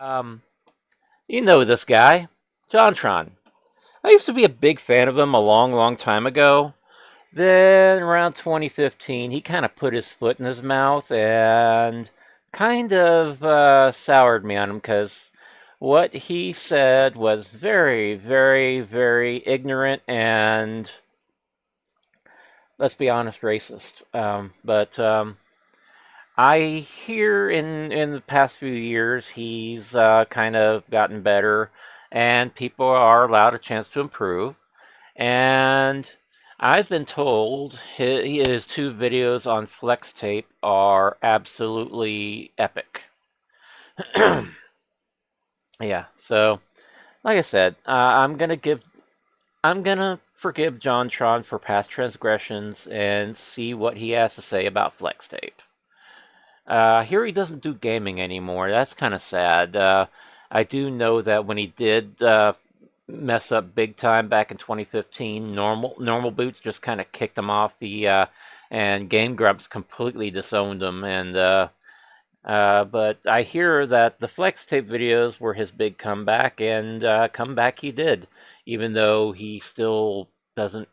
Um, you know this guy, JonTron. I used to be a big fan of him a long, long time ago. Then around 2015, he kind of put his foot in his mouth and kind of soured me on him because what he said was very, very, very ignorant and, let's be honest, racist. But I hear in the past few years he's kind of gotten better, and people are allowed a chance to improve. And I've been told his two videos on flextape are absolutely epic. Yeah, so like I said, I'm gonna forgive JonTron for past transgressions and see what he has to say about flextape. Here he doesn't do gaming anymore. That's kind of sad. I do know that when he did mess up big time back in 2015, normal boots just kind of kicked him off and Game Grumps completely disowned him. But I hear that the flex tape videos were his big comeback, and comeback he did, even though he still doesn't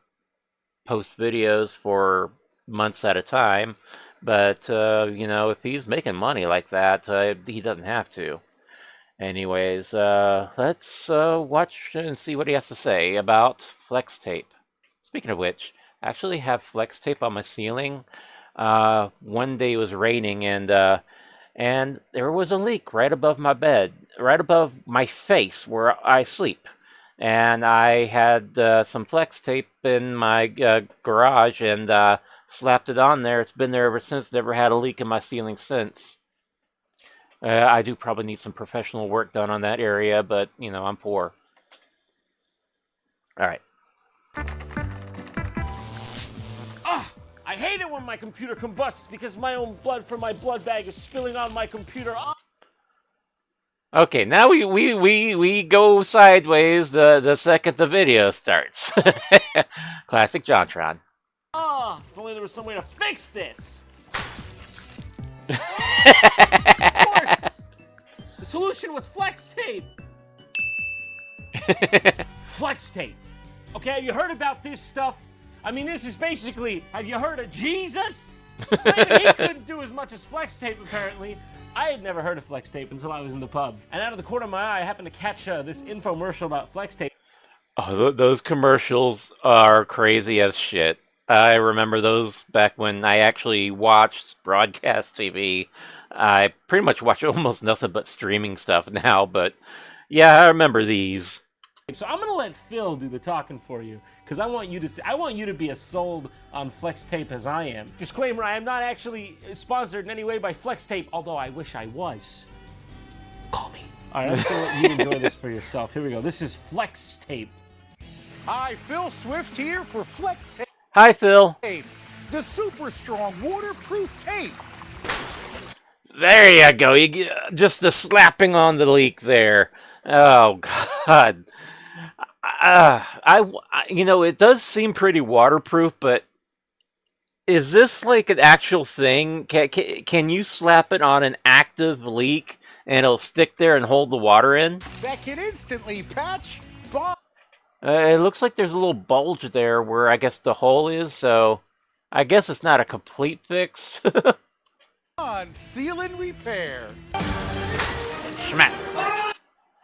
post videos for months at a time. But if he's making money like that, he doesn't have to. Anyways, let's watch and see what he has to say about flex tape. Speaking of which, I actually have flex tape on my ceiling. One day it was raining, and there was a leak right above my bed, right above my face where I sleep. And I had some flex tape in my garage and slapped it on there. It's been there ever since. Never had a leak in my ceiling since. I do probably need some professional work done on that area, but I'm poor. All right. I hate it when my computer combusts because my own blood from my blood bag is spilling on my computer. Okay, now we go sideways the second the video starts. Classic JonTron. If only there was some way to fix this. Of course, the solution was flex tape. Flex tape. Okay, have you heard about this stuff? I mean, this is basically, have you heard of Jesus? Even he couldn't do as much as flex tape, apparently. I had never heard of flex tape until I was in the pub. And out of the corner of my eye, I happened to catch this infomercial about flex tape. Oh, those commercials are crazy as shit. I remember those back when I actually watched broadcast TV. I pretty much watch almost nothing but streaming stuff now, but yeah, I remember these. So I'm gonna let Phil do the talking for you, because I want you to be as sold on flex tape as I am. Disclaimer: I am not actually sponsored in any way by flex tape, although I wish I was. Call me. All right, I'm just gonna let you enjoy this for yourself. Here we go. This is flex tape. Hi, Philswift here for Flex Tape. Hi, Phil. The super strong waterproof tape. There you go. Just the slapping on the leak there. Oh God. It does seem pretty waterproof, but is this like an actual thing? Can you slap it on an active leak and it'll stick there and hold the water in? That can instantly patch, It looks like there's a little bulge there where I guess the hole is, so I guess it's not a complete fix. bond, seal, and repair. Schmack.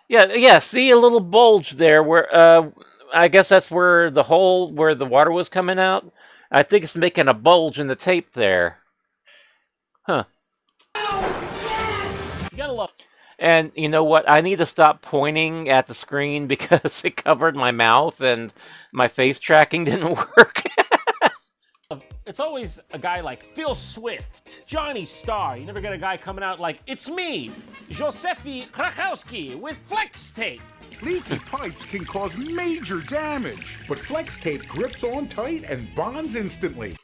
Yeah, see a little bulge there where, I guess that's where the hole where the water was coming out. I think it's making a bulge in the tape there. Huh. You gotta love. And you know what? I need to stop pointing at the screen because it covered my mouth and my face tracking didn't work. It's always a guy like Phil Swift, Johnny Starr. You never get a guy coming out like, it's me, Josefi Krakowski with flex tape. Leaky pipes can cause major damage, but flex tape grips on tight and bonds instantly.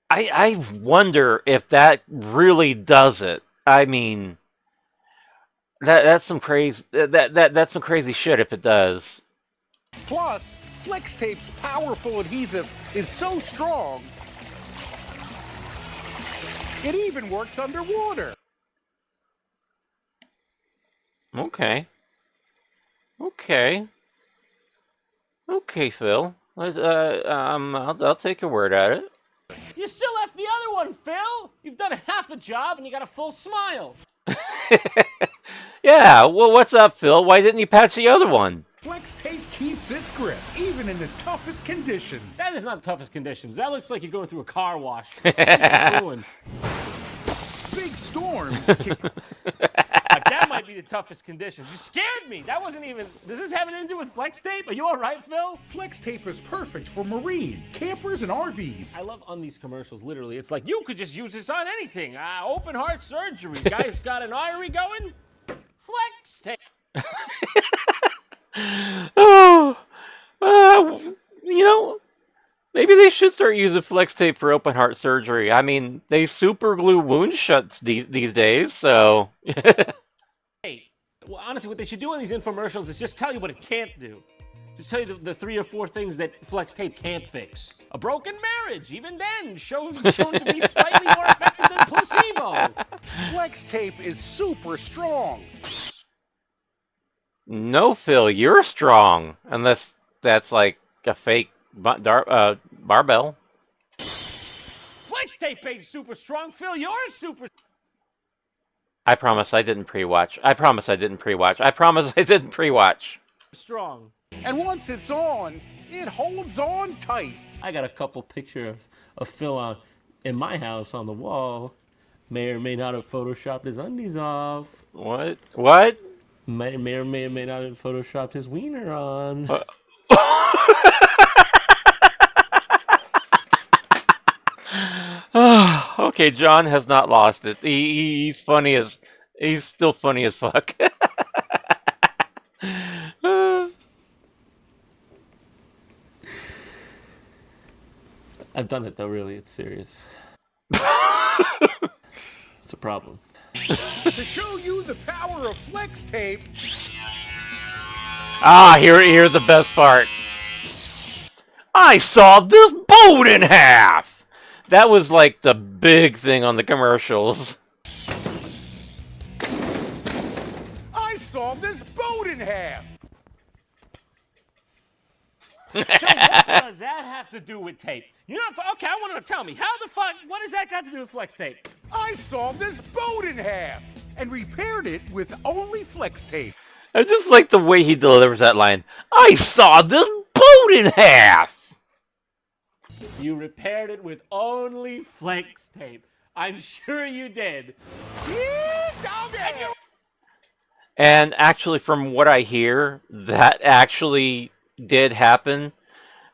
I wonder if that really does it. I mean, that's some crazy that's some crazy shit if it does. Plus, Flex Tape's powerful adhesive is so strong, it even works underwater. Okay. Okay. Okay, Phil. I'll take your word at it. You still left the other one, Phil! You've done half a job and you got a full smile. Yeah, well, what's up, Phil? Why didn't you patch the other one? Flex tape keeps its grip, even in the toughest conditions. That is not the toughest conditions. That looks like you're going through a car wash. What are you doing? Big storms. That might be the toughest conditions. You scared me. That wasn't even. Does this have anything to do with flex tape? Are you all right, Phil? Flex tape is perfect for marine, campers, and RVs. I love on these commercials. Literally, it's like you could just use this on anything. Open heart surgery. Guys got an artery going. Flex tape. Oh, you know, maybe they should start using flex tape for open heart surgery. I mean, they super glue wound shuts these days, so. Hey, well, honestly, what they should do on these infomercials is just tell you what it can't do. Just tell you the 3 or 4 things that flex tape can't fix. A broken marriage, even then, shown to be slightly more effective than placebo. Flex tape is super strong. No, Phil, you're strong. Unless that's like a fake barbell. Flex tape ain't super strong, Phil. You're super I promise I didn't pre-watch. I promise I didn't pre-watch. I promise I didn't pre-watch. strong. And once it's on, it holds on tight. I got a couple pictures of Phil in my house on the wall. May or may not have photoshopped his undies off. What? What? May or may not have photoshopped his wiener on. Okay, John has not lost it. He's funny as he's still funny as fuck. I've done it though, really. It's serious. It's a problem. To show you the power of flex tape. Here's the best part. I sawed this boat in half. That was like the big thing on the commercials. I saw this boat in half. So what does that have to do with tape? You know, okay, I want to tell me. How the fuck, what does that got to do with flex tape? I saw this boat in half. And repaired it with only flex tape. I just like the way he delivers that line. I saw this boat in half. You repaired it with only flex tape. I'm sure you did. And actually, from what I hear, that actually did happen.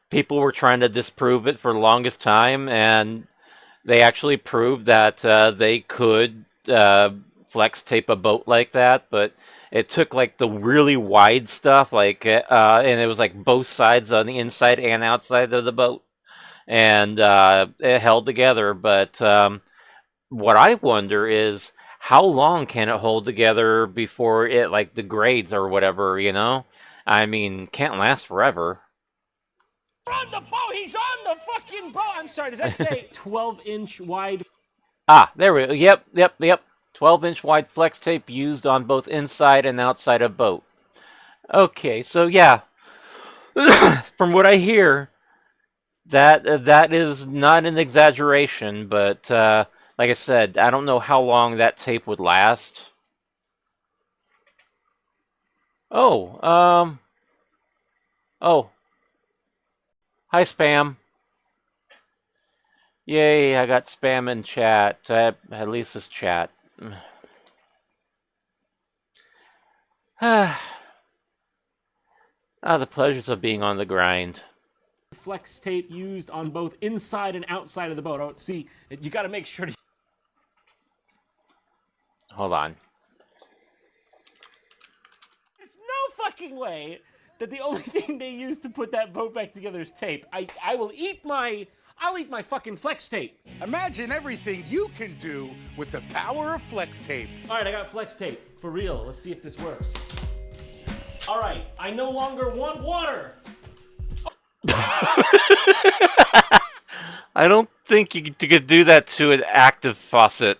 People were trying to disprove it for the longest time, and they actually proved that they could flex tape a boat like that, but it took like the really wide stuff, like and it was like both sides on the inside and outside of the boat, and it held together. But what I wonder is how long can it hold together before it like degrades or whatever, you know? I mean, can't last forever. On the boat, he's on the fucking boat. I'm sorry, does that say 12-inch wide? There we go. Yep. 12-inch wide flex tape used on both inside and outside of boat. Okay, so yeah. From what I hear, that is not an exaggeration, but like I said, I don't know how long that tape would last. Oh, hi, Spam. Yay, I got spam in chat. At least this chat. The pleasures of being on the grind. Flex tape used on both inside and outside of the boat. Oh, see, you got to make sure to... Hold on. There's no fucking way that the only thing they use to put that boat back together is tape. I'll eat my fucking flex tape. Imagine everything you can do with the power of flex tape. All right, I got flex tape. For real. Let's see if this works. All right, I no longer want water. I don't think you could do that to an active faucet.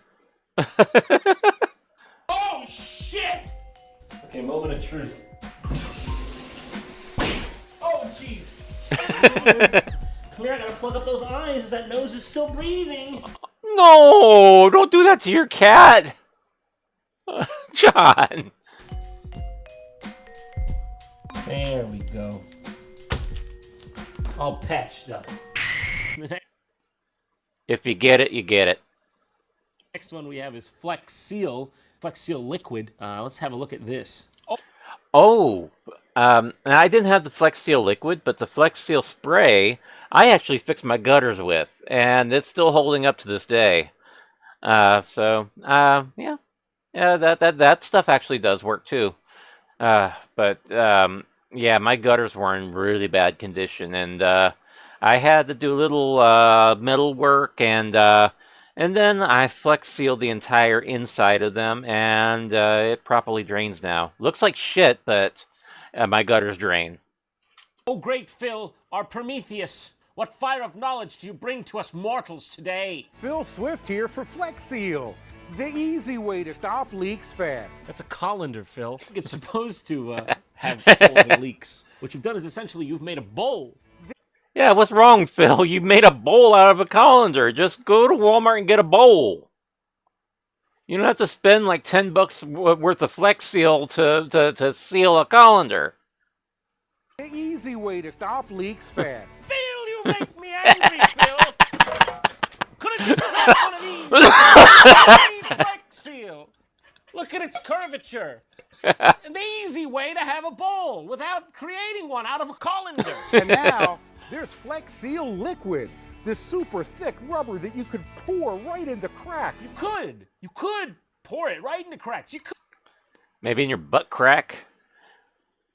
Oh, shit! Okay, moment of truth. Oh, jeez. Come here, I gotta plug up those eyes. That nose is still breathing. No, don't do that to your cat. John. There we go. All patched up. If you get it, you get it. Next one we have is Flex Seal Liquid. Let's have a look at this. Oh, and I didn't have the Flex Seal liquid, but the Flex Seal spray, I actually fixed my gutters with, and it's still holding up to this day. Yeah, that stuff actually does work too. Yeah, my gutters were in really bad condition, and I had to do a little metal work, and then I flex sealed the entire inside of them, and it properly drains now. Looks like shit, but my gutters drain. Oh, great Phil, our Prometheus. What fire of knowledge do you bring to us mortals today? philswift here for Flex Seal, the easy way to stop leaks fast. That's a colander, Phil. It's supposed to have holes and leaks. What you've done is essentially you've made a bowl. Yeah, what's wrong, Phil? You made a bowl out of a colander. Just go to Walmart and get a bowl. You don't have to spend like $10 worth of Flex Seal to seal a colander. The easy way to stop leaks fast. Phil, you make me angry, Phil. Could have just grabbed one of these. Flex Seal. Look at its curvature. And the easy way to have a bowl without creating one out of a colander. And now, there's Flex Seal Liquid, this super thick rubber that you could pour right into cracks. You could pour it right into cracks. You could. Maybe in your butt crack?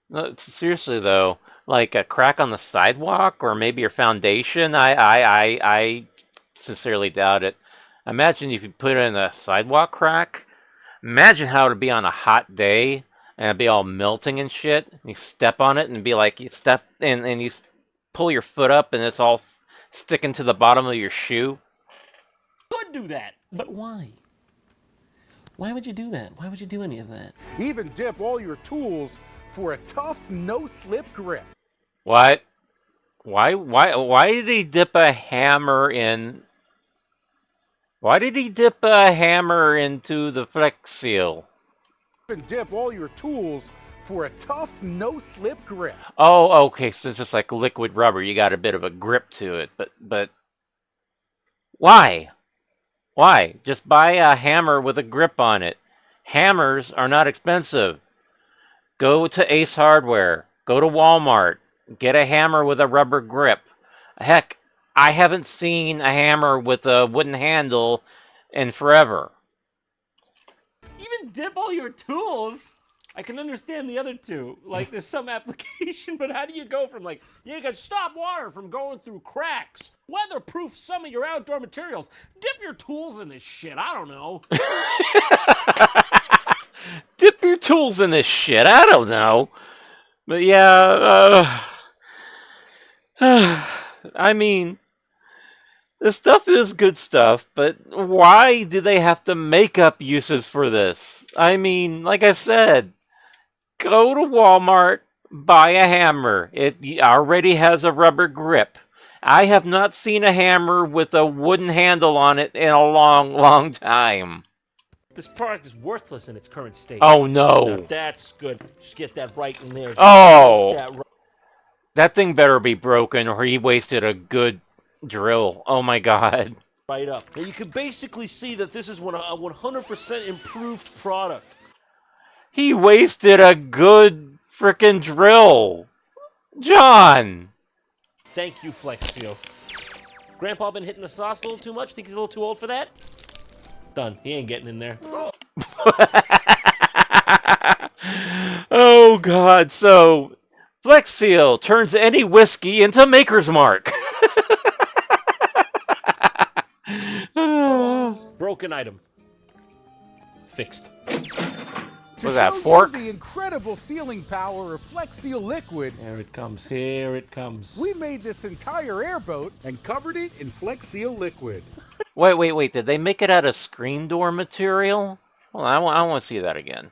No, seriously though, like a crack on the sidewalk or maybe your foundation? I sincerely doubt it. Imagine if you put it in a sidewalk crack. Imagine how it'd be on a hot day and it'd be all melting and shit. And you step on it and be like, you step in and you pull your foot up and it's all sticking to the bottom of your shoe. Could do that, but why? Why would you do that? Why would you do any of that? Even dip all your tools for a tough, no-slip grip. What? Why did he dip a hammer in? Why did he dip a hammer into the Flex Seal? Even dip all your tools for a tough, no-slip grip. Oh, okay, since it's like liquid rubber, you got a bit of a grip to it, but why? Why? Just buy a hammer with a grip on it. Hammers are not expensive. Go to Ace Hardware. Go to Walmart. Get a hammer with a rubber grip. Heck, I haven't seen a hammer with a wooden handle in forever. Even dip all your tools? I can understand the other two. Like, there's some application, but how do you go from, like, you can stop water from going through cracks, weatherproof some of your outdoor materials, dip your tools in this shit, I don't know. Dip your tools in this shit, I don't know. But yeah, I mean, this stuff is good stuff, but why do they have to make up uses for this? I mean, like I said, go to Walmart, buy a hammer. It already has a rubber grip. I have not seen a hammer with a wooden handle on it in a long, long time. This product is worthless in its current state. Oh no. Now that's good. Just get that right in there. Oh! That thing better be broken or he wasted a good drill. Oh my god. Right up. Now you can basically see that this is a 100% improved product. He wasted a good frickin' drill. John! Thank you, Flex Seal. Grandpa been hitting the sauce a little too much? Think he's a little too old for that? Done. He ain't getting in there. Oh god, so Flex Seal turns any whiskey into Maker's Mark. Broken item. Fixed. Was that a fork? The incredible sealing power of Flex Seal Liquid. Here it comes. Here it comes. We made this entire airboat and covered it in Flex Seal Liquid. Wait. Did they make it out of screen door material? Well, I want to see that again.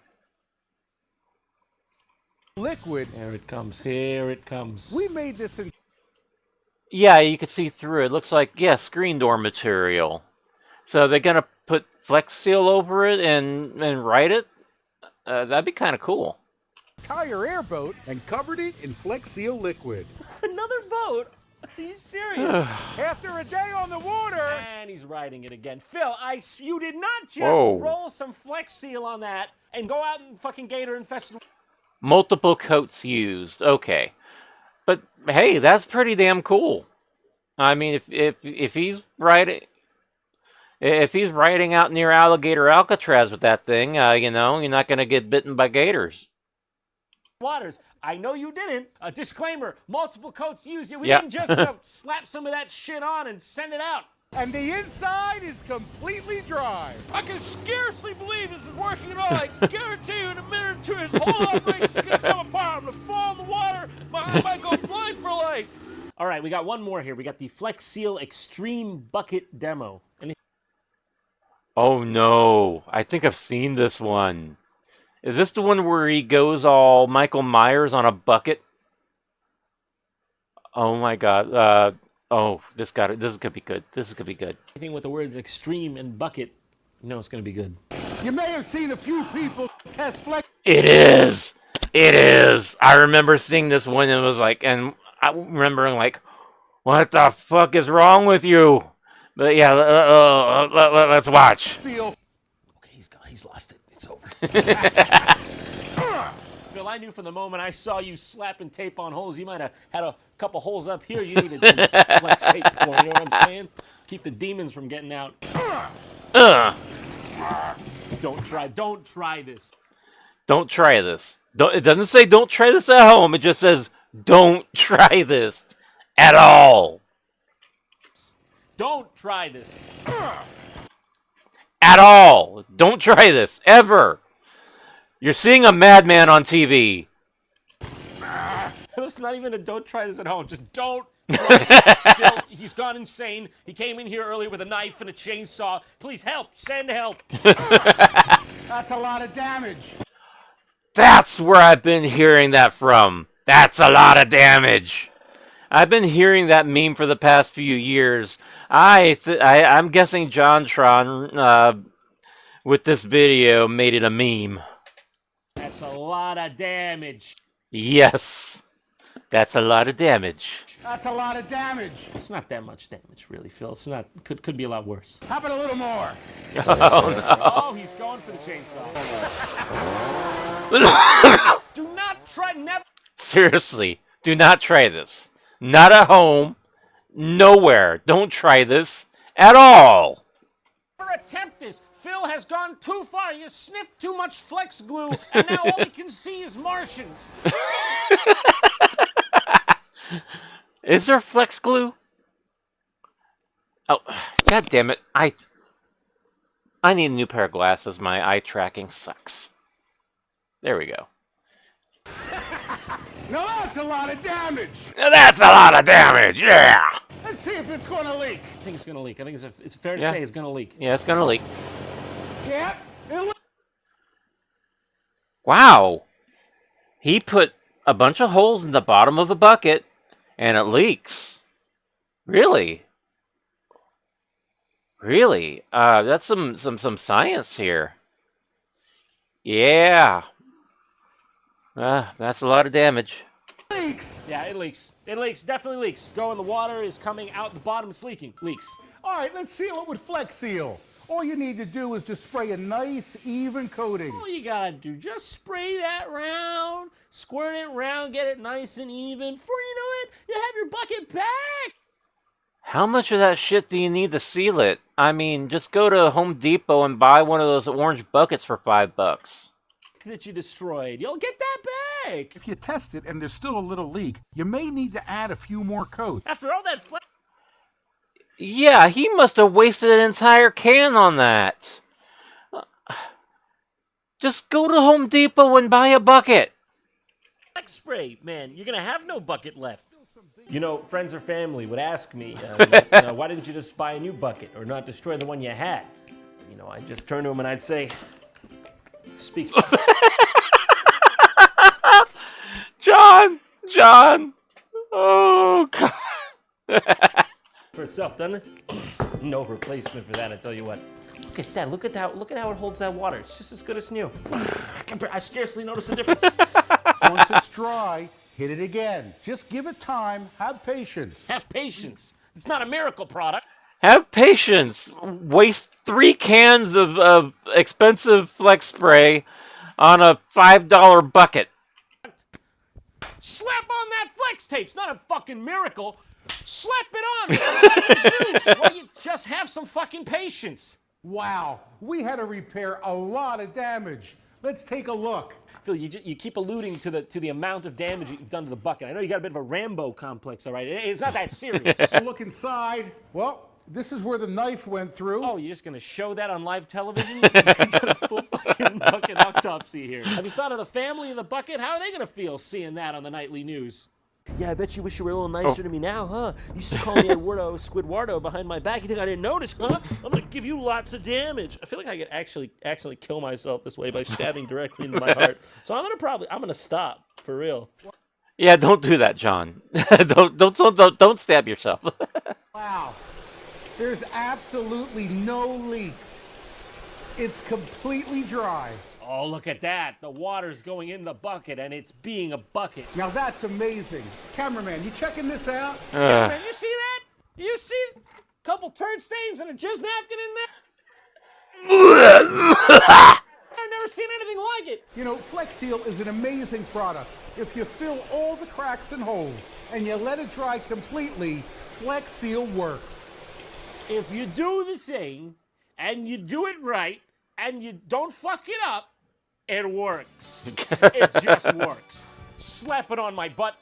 liquid. Here it comes. Here it comes. We made this in Yeah, you can see through it. Looks like, yeah, screen door material. So they're gonna put Flex Seal over it and write it? That'd be kind of cool. entire airboat. And covered it in Flex Seal liquid. Another boat? Are you serious? After a day on the water. And he's riding it again. Phil, you did not just Whoa. roll some Flex Seal on that and go out and fucking gator infested. Multiple coats used. Okay. But hey, that's pretty damn cool. I mean, if he's riding out near Alligator Alcatraz with that thing, you know, you're not gonna get bitten by gators. Waters. I know you didn't. A disclaimer, multiple coats used. We Yep. didn't just slap some of that shit on and send it out. And the inside is completely dry. I can scarcely believe this is working at all. I guarantee you in a minute or two, his whole operation is going to come apart. I'm going to fall in the water. I might go blind for life. All right, we got one more here. We got the Flex Seal Extreme Bucket Demo. And Oh no, I think I've seen this one. Is this the one where he goes all Michael Myers on a bucket? Oh my god. Oh, this is gonna be good. This is gonna be good. anything with the words extreme and bucket, you know it's going to be good. You may have seen a few people test Flex. It is! It is! I remember seeing this one and it was like, and I remembering like, what the fuck is wrong with you? But yeah, let's watch. Seal. Okay, he's lost it. It's over. Phil, I knew from the moment I saw you slapping tape on holes, you might have had a couple holes up here you needed some Flex tape for. You know what I'm saying? Keep the demons from getting out. Don't try this. Don't try this. It doesn't say don't try this at home. It just says don't try this at all. Don't try this. At all. Don't try this. Ever. You're seeing a madman on TV. It's not even a don't try this at home. Just don't try it. Phil, he's gone insane. He came in here earlier with a knife and a chainsaw. Please help. Send help. That's a lot of damage. That's where I've been hearing that from. That's a lot of damage. I've been hearing that meme for the past few years. I'm guessing JonTron with this video made it a meme. That's a lot of damage. Yes, that's a lot of damage. That's a lot of damage. It's not that much damage, really, Phil. It's not. Could be a lot worse. How about a little more? Oh, he's going for the chainsaw. Do not try. Never. Seriously, do not try this. Not at home. Nowhere. Don't try this at all. Attempt this. Phil has gone too far. He has sniffed too much Flex glue, and now all he can see is Martians. Is there flex glue? Oh, god damn it. I need a new pair of glasses. My eye tracking sucks. There we go. Now that's a lot of damage. Now that's a lot of damage. Yeah. Let's see if it's going to leak. I think it's going to leak. I think it's fair to Yeah. say it's going to leak. Yeah, it's gonna leak. Yeah, it Wow. He put a bunch of holes in the bottom of a bucket and it leaks. Really? Really? That's some science here. Yeah. That's a lot of damage. leaks. Yeah, it leaks. It leaks. Definitely leaks. Going, the water is coming out the bottom. It's leaking. Leaks. All right, let's seal it with Flex Seal. All you need to do is just spray a nice, even coating. All you gotta do, just spray that round, squirt it round, get it nice and even. Before you know it, you have your bucket back. How much of that shit do you need to seal it? I mean, just go to Home Depot and buy one of those orange buckets for $5. That you destroyed. You'll get that back. If you test it and there's still a little leak, you may need to add a few more coats. After all that Yeah, he must have wasted an entire can on that. Just go to Home Depot and buy a bucket. Flex spray, man, you're gonna have no bucket left. You know, friends or family would ask me, why didn't you just buy a new bucket or not destroy the one you had? You know, I'd just turn to him and I'd say, speaks. John. Oh, God. For itself, doesn't it? No replacement for that, I tell you what. Look at that, look at that, look at how it holds that water. It's just as good as new. I scarcely notice the difference. Once it's dry, hit it again. Just give it time. Have patience. Have patience. It's not a miracle product. Have patience. Waste 3 cans of expensive flex spray on a $5 bucket. Slap on that flex tape. It's not a fucking miracle. Slap it on. Well, you just have some fucking patience. Wow, we had to repair a lot of damage. Let's take a look. Phil, you keep alluding to the amount of damage you've done to the bucket. I know you got a bit of a Rambo complex, all right? It's not that serious. Look inside. Well, this is where the knife went through. Oh, you're just going to show that on live television? You got a full fucking bucket autopsy here. Have you thought of the family of the bucket? How are they going to feel seeing that on the nightly news? Yeah, I bet you wish you were a little nicer to me now, huh? You used to call me Eduardo Squidwardo behind my back. You think I didn't notice, huh? I'm going to give you lots of damage. I feel like I could actually kill myself this way by stabbing directly into my heart. So I'm going to stop, for real. Yeah, don't do that, John. don't stab yourself. Wow, there's absolutely no leaks. It's completely dry. Oh, look at that. The water's going in the bucket, and it's being a bucket. Now that's amazing. Cameraman, you checking this out? Man, you see that? You see a couple turd stains and a jizz napkin in there? I've never seen anything like it. You know, Flex Seal is an amazing product. If you fill all the cracks and holes and you let it dry completely, Flex Seal works. If you do the thing, and you do it right, and you don't fuck it up, it works. It just works. Slap it on my butt.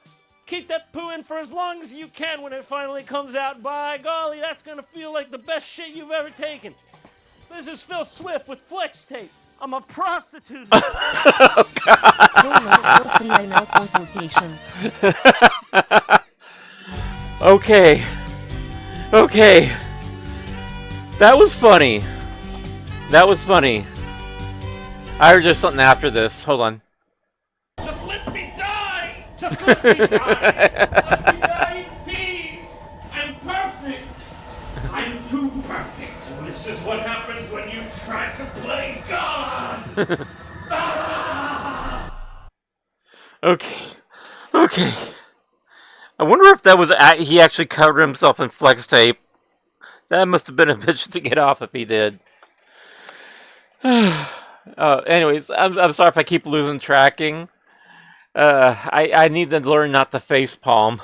Keep that poo in for as long as you can. When it finally comes out, by golly, that's gonna feel like the best shit you've ever taken. This is Phil Swift with Flex Tape. I'm a prostitute. Consultation. Okay. That was funny. I heard there's something after this. Hold on. Just let me die! Just let me die! Let me die in peace! I'm perfect! I'm too perfect! This is what happens when you try to play God! Okay. I wonder if that was he actually covered himself in flex tape. That must have been a bitch to get off if he did. Anyways, I'm sorry if I keep losing tracking. I need to learn not to face palm.